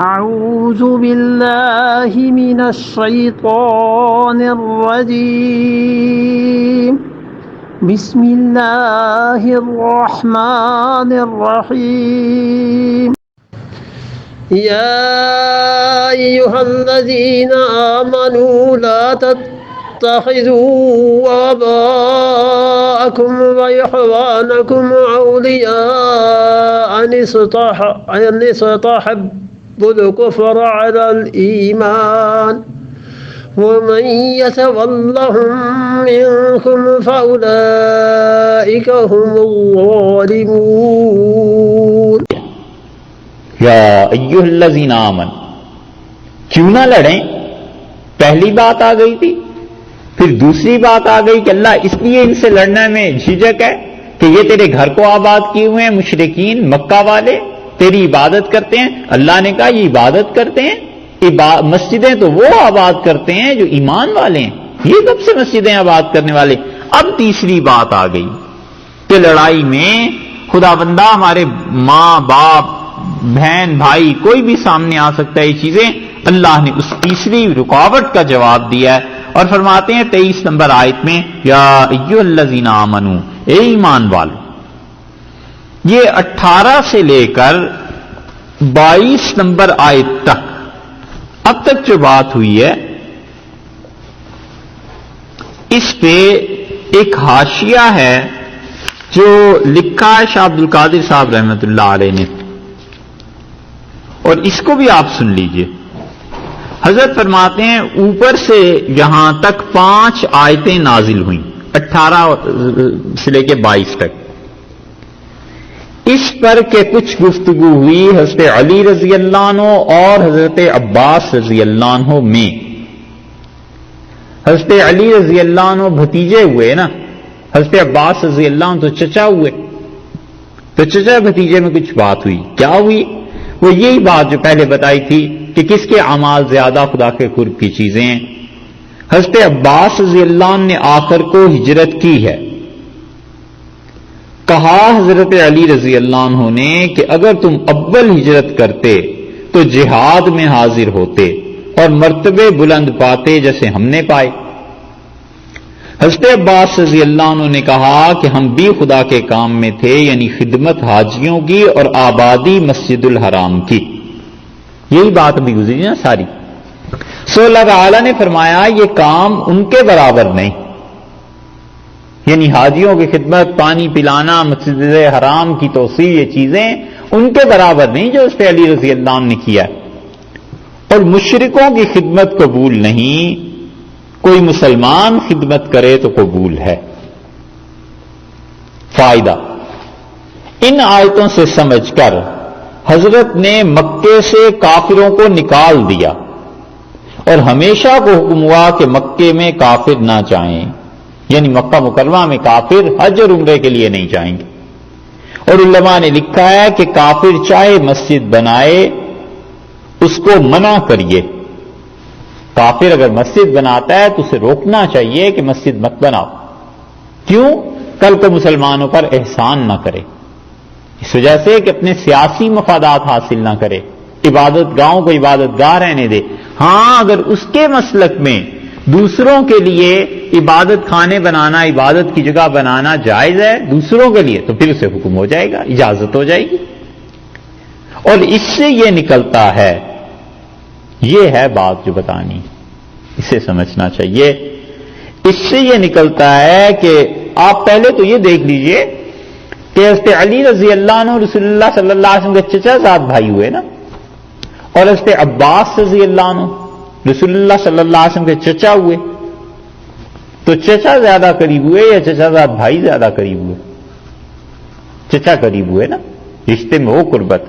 أعوذ بالله من الشيطان الرجيم بسم الله الرحمن الرحيم يا أيها الذين آمنوا لا تتخذوا آباءكم وإخوانكم أولياء أن استحبوا الكفر على الإيمان ومن يتولهم منكم فأولئك هم الظالمون یا ایھا الذین آمنوا، کیوں نہ لڑیں؟ پہلی بات آ گئی تھی، پھر دوسری بات آ گئی کہ اللہ اس لیے ان سے لڑنے میں جھجک ہے کہ یہ تیرے گھر کو آباد کیے ہوئے ہیں، مشرکین مکہ والے تیری عبادت کرتے ہیں۔ اللہ نے کہا یہ عبادت کرتے ہیں، مسجدیں تو وہ آباد کرتے ہیں جو ایمان والے ہیں، یہ کب سے مسجدیں آباد کرنے والے؟ اب تیسری بات آ گئی کہ لڑائی میں خدا بندہ ہمارے ماں باپ بہن بھائی کوئی بھی سامنے آ سکتا ہے، یہ چیزیں اللہ نے اس تیسری رکاوٹ کا جواب دیا ہے اور فرماتے ہیں 23 نمبر آیت میں یا ایھا الذین آمنوا، اے ایمان والو۔ یہ 18 سے لے کر 22 نمبر آیت تک اب تک جو بات ہوئی ہے اس پہ ایک حاشیہ ہے جو لکھا ہے شاہ عبد القادر صاحب رحمۃ اللہ علیہ نے، اور اس کو بھی آپ سن لیجئے۔ حضرت فرماتے ہیں اوپر سے یہاں تک 5 آیتیں نازل ہوئیں، 18 سے لے کے 22 تک۔ اس پر کہ کچھ گفتگو ہوئی حضرت علی رضی اللہ عنہ اور حضرت عباس رضی اللہ عنہ میں۔ حضرت علی رضی اللہ عنہ بھتیجے ہوئے نا، حضرت عباس رضی اللہ عنہ تو چچا ہوئے، تو چچا بھتیجے میں کچھ بات ہوئی۔ کیا ہوئی؟ وہ یہی بات جو پہلے بتائی تھی کہ کس کے اعمال زیادہ خدا کے قرب کی چیزیں ہیں۔ حضرت عباس رضی اللہ عنہ نے آخر کو ہجرت کی ہے، کہا حضرت علی رضی اللہ عنہ نے کہ اگر تم اول ہجرت کرتے تو جہاد میں حاضر ہوتے اور مرتبے بلند پاتے جیسے ہم نے پائے۔ حضرت عباس رضی اللہ عنہ نے کہا کہ ہم بھی خدا کے کام میں تھے، یعنی خدمت حاجیوں کی اور آبادی مسجد الحرام کی۔ یہی بات ابھی گزری نا ساری۔ سو اللہ تعالی نے فرمایا یہ کام ان کے برابر نہیں، یعنی حاجیوں کی خدمت، پانی پلانا، مسجد حرام کی توسیع، یہ چیزیں ان کے برابر نہیں جو حضرت علی رضی اللہ عنہ نے کیا۔ اور مشرکوں کی خدمت قبول نہیں، کوئی مسلمان خدمت کرے تو قبول ہے۔ فائدہ ان آیتوں سے سمجھ کر حضرت نے مکے سے کافروں کو نکال دیا اور ہمیشہ کو حکم ہوا کہ مکے میں کافر نہ جائیں، یعنی مکہ مکرمہ میں کافر حج اور عمرے کے لیے نہیں جائیں گے۔ اور علماء نے لکھا ہے کہ کافر چاہے مسجد بنائے اس کو منع کریے، کافر اگر مسجد بناتا ہے تو اسے روکنا چاہیے کہ مسجد مت بناؤ۔ کیوں؟ کل کو مسلمانوں پر احسان نہ کرے، اس وجہ سے کہ اپنے سیاسی مفادات حاصل نہ کرے، عبادت گاہوں کو عبادت گاہ رہنے دے۔ ہاں اگر اس کے مسلک میں دوسروں کے لیے عبادت خانے بنانا، عبادت کی جگہ بنانا جائز ہے دوسروں کے لیے، تو پھر اسے حکم ہو جائے گا، اجازت ہو جائے گی۔ اور اس سے یہ نکلتا ہے، یہ ہے بات جو بتانی، اسے سمجھنا چاہیے۔ اس سے یہ نکلتا ہے کہ آپ پہلے تو یہ دیکھ لیجئے کہ حضرت علی رضی اللہ عنہ رسول اللہ صلی اللہ علیہ وسلم کے چچا زاد بھائی ہوئے نا، اور حضرت عباس رضی اللہ عنہ رسول اللہ صلی اللہ علیہ وسلم کے چچا ہوئے، تو چچا زیادہ قریب ہوئے یا چچا زاد بھائی زیادہ قریب ہوئے؟ چچا قریب ہوئے نا، رشتے میں وہ قربت۔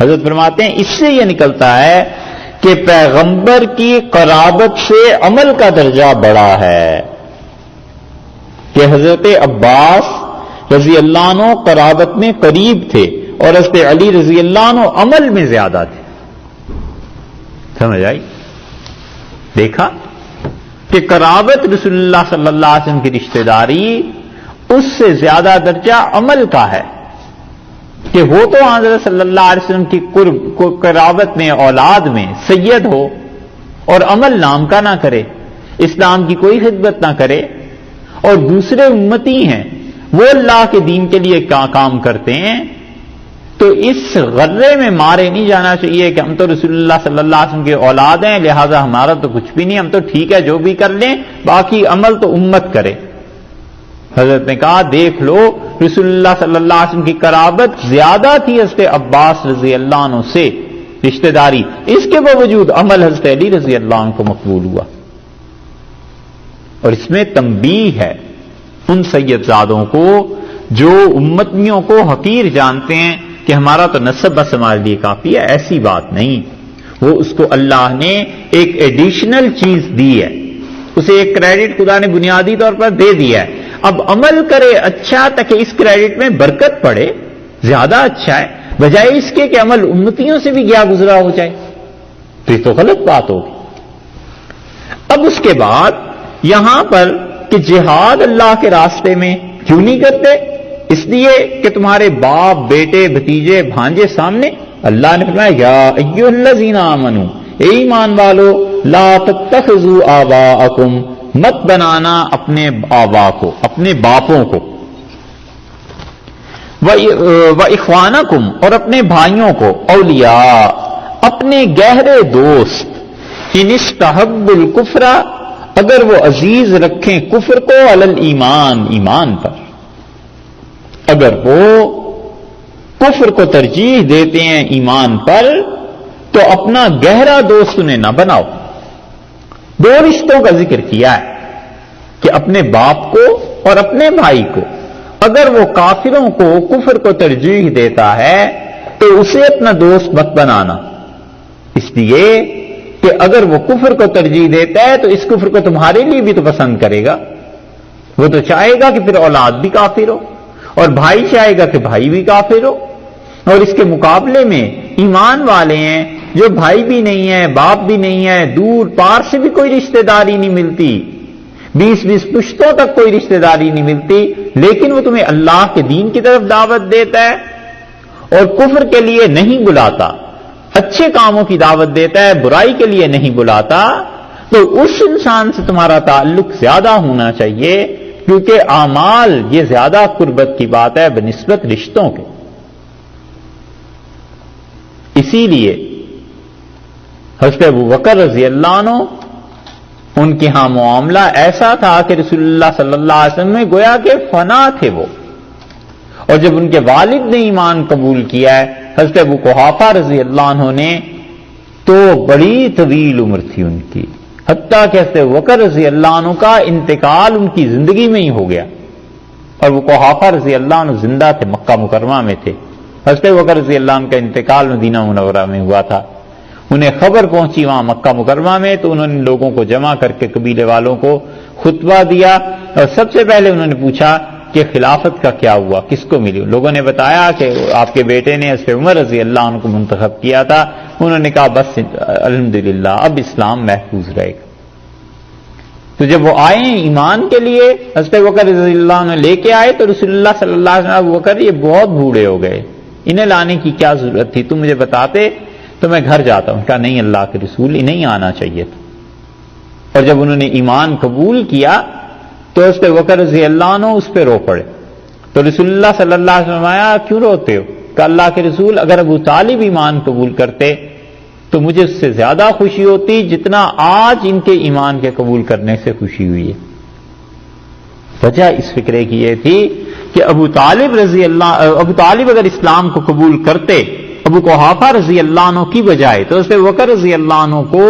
حضرت فرماتے ہیں اس سے یہ نکلتا ہے کہ پیغمبر کی قرابت سے عمل کا درجہ بڑا ہے، کہ حضرت عباس رضی اللہ عنہ قرابت میں قریب تھے اور حضرت علی رضی اللہ عنہ عمل میں زیادہ تھے۔ سمجھ آئی؟ دیکھا کہ قرابت رسول اللہ صلی اللہ علیہ وسلم کی رشتہ داری اس سے زیادہ درجہ عمل کا ہے۔ کہ وہ تو حضرت صلی اللہ علیہ وسلم کی قرابت میں اولاد میں سید ہو اور عمل نام کا نہ کرے، اسلام کی کوئی خدمت نہ کرے، اور دوسرے امتی ہیں وہ اللہ کے دین کے لیے کیا کام کرتے ہیں، تو اس غرے میں مارے نہیں جانا چاہیے کہ ہم تو رسول اللہ صلی اللہ علیہ وسلم کے اولاد ہیں، لہذا ہمارا تو کچھ بھی نہیں، ہم تو ٹھیک ہے جو بھی کر لیں، باقی عمل تو امت کرے۔ حضرت نے کہا دیکھ لو رسول اللہ صلی اللہ علیہ وسلم کی قرابت زیادہ تھی حضرت عباس رضی اللہ عنہ سے رشتہ داری، اس کے باوجود عمل حضرت علی رضی اللہ عنہ کو مقبول ہوا۔ اور اس میں تنبیہ ہے ان سیدزادوں کو جو امتیوں کو حقیر جانتے ہیں کہ ہمارا تو نسب بس ہمارے لیے کافی ہے، ایسی بات نہیں، وہ اس کو اللہ نے ایک ایڈیشنل چیز دی ہے، اسے ایک کریڈٹ خدا نے بنیادی طور پر دے دیا ہے، اب عمل کرے اچھا تاکہ اس کریڈٹ میں برکت پڑے، زیادہ اچھا ہے، بجائے اس کے کہ عمل امتیوں سے بھی گیا گزرا ہو جائے، تو یہ تو غلط بات ہوگی۔ اب اس کے بعد یہاں پر کہ جہاد اللہ کے راستے میں کیوں نہیں کرتے؟ اس لیے کہ تمہارے باپ، بیٹے، بھتیجے، بھانجے سامنے، اللہ نے فرمایا یا ایھا الذین آمنو، اے ایمان والو، لا تتخذوا آباءکم، مت بنانا اپنے آبا کو، اپنے باپوں کو، وَإِخْوَانَكُمْ، اور اپنے بھائیوں کو، اولیاء، اپنے گہرے دوست، اِنِ اسْتَحَبُّوا الْكُفْرَ، اگر وہ عزیز رکھیں کفر کو علی الایمان، ایمان پر، اگر وہ کفر کو ترجیح دیتے ہیں ایمان پر، تو اپنا گہرا دوست انہیں نہ بناؤ۔ دو رشتوں کا ذکر کیا ہے کہ اپنے باپ کو اور اپنے بھائی کو، اگر وہ کافروں کو کفر کو ترجیح دیتا ہے تو اسے اپنا دوست مت بنانا، اس لیے کہ اگر وہ کفر کو ترجیح دیتا ہے تو اس کفر کو تمہارے لیے بھی تو پسند کرے گا، وہ تو چاہے گا کہ پھر اولاد بھی کافر ہو، اور بھائی چاہے گا کہ بھائی بھی کافر ہو، اور اس کے مقابلے میں ایمان والے ہیں جو بھائی بھی نہیں ہے، باپ بھی نہیں ہے، دور پار سے بھی کوئی رشتہ داری نہیں ملتی، 20 پشتوں تک کوئی رشتہ داری نہیں ملتی، لیکن وہ تمہیں اللہ کے دین کی طرف دعوت دیتا ہے اور کفر کے لیے نہیں بلاتا، اچھے کاموں کی دعوت دیتا ہے، برائی کے لیے نہیں بلاتا، تو اس انسان سے تمہارا تعلق زیادہ ہونا چاہیے، کیونکہ اعمال یہ زیادہ قربت کی بات ہے بنسبت رشتوں کے۔ اسی لیے حضرت ابوبکر رضی اللہ عنہ، ان کے ہاں معاملہ ایسا تھا کہ رسول اللہ صلی اللہ علیہ وسلم میں گویا کہ فنا تھے وہ، اور جب ان کے والد نے ایمان قبول کیا ہے حضرت ابو قحافہ رضی اللہ عنہ نے، تو بڑی طویل عمر تھی ان کی، حتیٰ کہ حضرت ابوبکر رضی اللہ عنہ کا انتقال ان کی زندگی میں ہی ہو گیا، اور وہ قحافہ رضی اللہ عنہ زندہ تھے، مکہ مکرمہ میں تھے، حضرت ابوبکر رضی اللہ عنہ کا انتقال مدینہ منورہ میں ہوا تھا، انہیں خبر پہنچی وہاں مکہ مکرمہ میں، تو انہوں نے لوگوں کو جمع کر کے قبیلے والوں کو خطبہ دیا، اور سب سے پہلے انہوں نے پوچھا کہ خلافت کا کیا ہوا، کس کو ملی؟ لوگوں نے بتایا کہ آپ کے بیٹے نے حضرت عمر رضی اللہ عنہ کو منتخب کیا تھا، انہوں نے کہا بس الحمدللہ اب اسلام محفوظ رہے گا۔ تو جب وہ آئے ایمان کے لیے، حضرت ابوبکر رضی اللہ عنہ لے کے آئے، تو رسول اللہ صلی اللہ علیہ وسلم ابوبکر یہ بہت بوڑھے ہو گئے، انہیں لانے کی کیا ضرورت تھی، تم مجھے بتاتے تو میں گھر جاتا ہوں۔ کہا نہیں اللہ کے رسول، انہیں آنا چاہیے تھا۔ اور جب انہوں نے ایمان قبول کیا تو حضرت ابوبکر رضی اللہ عنہ اس پہ رو پڑے، تو رسول اللہ صلی اللہ علیہ وسلم آیا کیوں روتے ہو؟ کہ اللہ کے رسول اگر ابو طالب ایمان قبول کرتے تو مجھے اس سے زیادہ خوشی ہوتی جتنا آج ان کے ایمان کے قبول کرنے سے خوشی ہوئی ہے۔ وجہ اس فکرے کی یہ تھی کہ ابو طالب اگر اسلام کو قبول کرتے ابو قحافہ رضی اللہ عنہ کی بجائے، تو حضرت ابوبکر رضی اللہ عنہ کو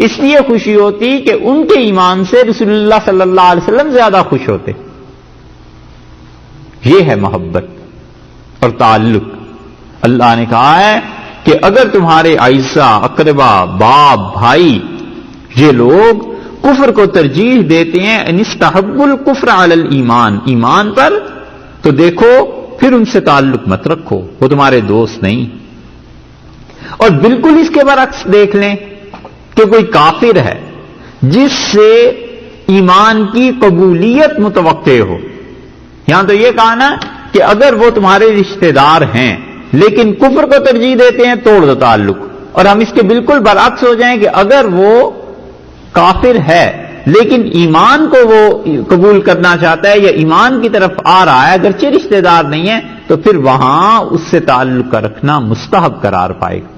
اس لیے خوشی ہوتی کہ ان کے ایمان سے رسول اللہ صلی اللہ علیہ وسلم زیادہ خوش ہوتے۔ یہ ہے محبت اور تعلق۔ اللہ نے کہا ہے کہ اگر تمہارے اعزاء، اقربا، باپ، بھائی، یہ لوگ کفر کو ترجیح دیتے ہیں ان استحبوا الکفر علی الایمان، ایمان پر، تو دیکھو پھر ان سے تعلق مت رکھو، وہ تمہارے دوست نہیں۔ اور بالکل اس کے برعکس دیکھ لیں کہ کوئی کافر ہے جس سے ایمان کی قبولیت متوقع ہو، یہاں تو یہ کہا نا کہ اگر وہ تمہارے رشتہ دار ہیں لیکن کفر کو ترجیح دیتے ہیں توڑ دو تعلق. اور ہم اس کے بالکل برعکس ہو جائیں کہ اگر وہ کافر ہے لیکن ایمان کو وہ قبول کرنا چاہتا ہے یا ایمان کی طرف آ رہا ہے اگرچہ رشتہ دار نہیں ہے تو پھر وہاں اس سے تعلق کا رکھنا مستحب قرار پائے گا،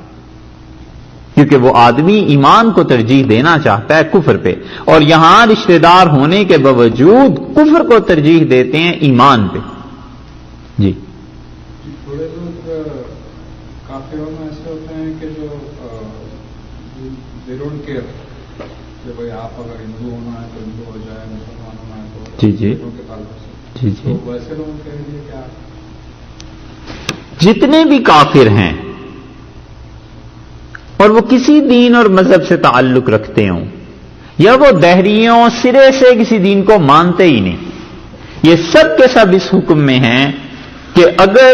کیونکہ وہ آدمی ایمان کو ترجیح دینا چاہتا ہے کفر پہ، اور یہاں رشتہ دار ہونے کے باوجود کفر کو ترجیح دیتے ہیں ایمان پہ. جی تھوڑے لوگ کافروں میں ایسے ہوتے ہیں کہ جو دے ڈونٹ کیئر کہ بھائی آپ اگر ہندو ہونا ہے تو ہندو ہو جائے، مسلمان ہونا ہے تو جی جی کے تعلق سے. جی جی تو ویسے لوگوں کے لیے کیا جتنے بھی کافر ہیں اور وہ کسی دین اور مذہب سے تعلق رکھتے ہوں یا وہ دہریوں سرے سے کسی دین کو مانتے ہی نہیں، یہ سب کے سب اس حکم میں ہیں کہ اگر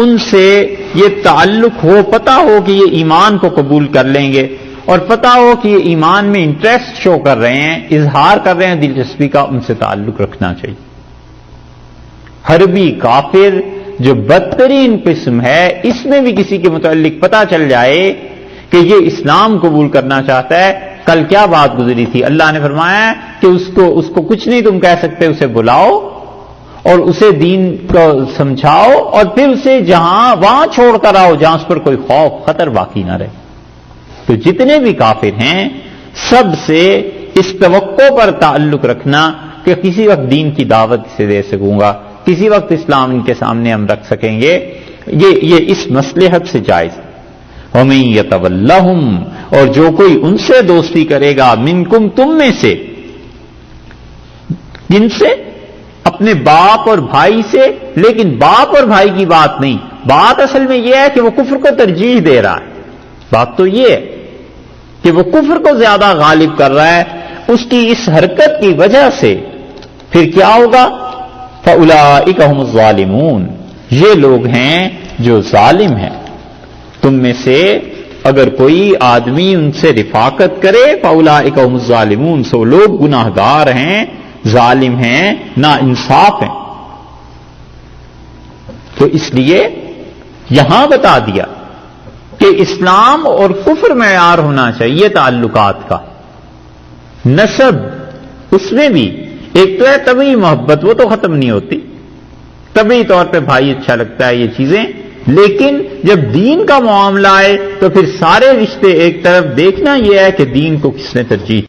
ان سے یہ تعلق ہو، پتہ ہو کہ یہ ایمان کو قبول کر لیں گے اور پتہ ہو کہ یہ ایمان میں انٹرسٹ شو کر رہے ہیں، اظہار کر رہے ہیں دلچسپی کا، ان سے تعلق رکھنا چاہیے. حربی کافر جو بدترین قسم ہے، اس میں بھی کسی کے متعلق پتہ چل جائے کہ یہ اسلام قبول کرنا چاہتا ہے. کل کیا بات گزری تھی، اللہ نے فرمایا کہ اس کو کچھ نہیں تم کہہ سکتے، اسے بلاؤ اور اسے دین کو سمجھاؤ اور پھر اسے وہاں چھوڑ کر آؤ جہاں اس پر کوئی خوف خطر باقی نہ رہے. تو جتنے بھی کافر ہیں سب سے اس توقع پر تعلق رکھنا کہ کسی وقت دین کی دعوت سے دے سکوں گا، کسی وقت اسلام ان کے سامنے ہم رکھ سکیں گے، یہ اس مصلحت سے جائز ہے. وَمَن يَتَوَلَّهُمْ، اور جو کوئی ان سے دوستی کرے گا، منکم تم میں سے، جن سے اپنے باپ اور بھائی سے، لیکن باپ اور بھائی کی بات نہیں، بات اصل میں یہ ہے کہ وہ کفر کو ترجیح دے رہا ہے. بات تو یہ ہے کہ وہ کفر کو زیادہ غالب کر رہا ہے، اس کی اس حرکت کی وجہ سے پھر کیا ہوگا؟ فَأُولَٰئِكَ هُمُ الظَّالِمُونَ، یہ لوگ ہیں جو ظالم ہیں. تم میں سے اگر کوئی آدمی ان سے رفاقت کرے فَأُولَٰئِكَ هُمُ الظَّالِمُونَ، سو لوگ گناہ گار ہیں، ظالم ہیں، نا انصاف ہیں. تو اس لیے یہاں بتا دیا کہ اسلام اور کفر معیار ہونا چاہیے تعلقات کا. نسب اس میں بھی ایک تو ہے طبعی محبت، وہ تو ختم نہیں ہوتی، طبعی طور پہ بھائی اچھا لگتا ہے یہ چیزیں، لیکن جب دین کا معاملہ آئے تو پھر سارے رشتے ایک طرف دیکھنا یہ ہے کہ دین کو کس نے ترجیح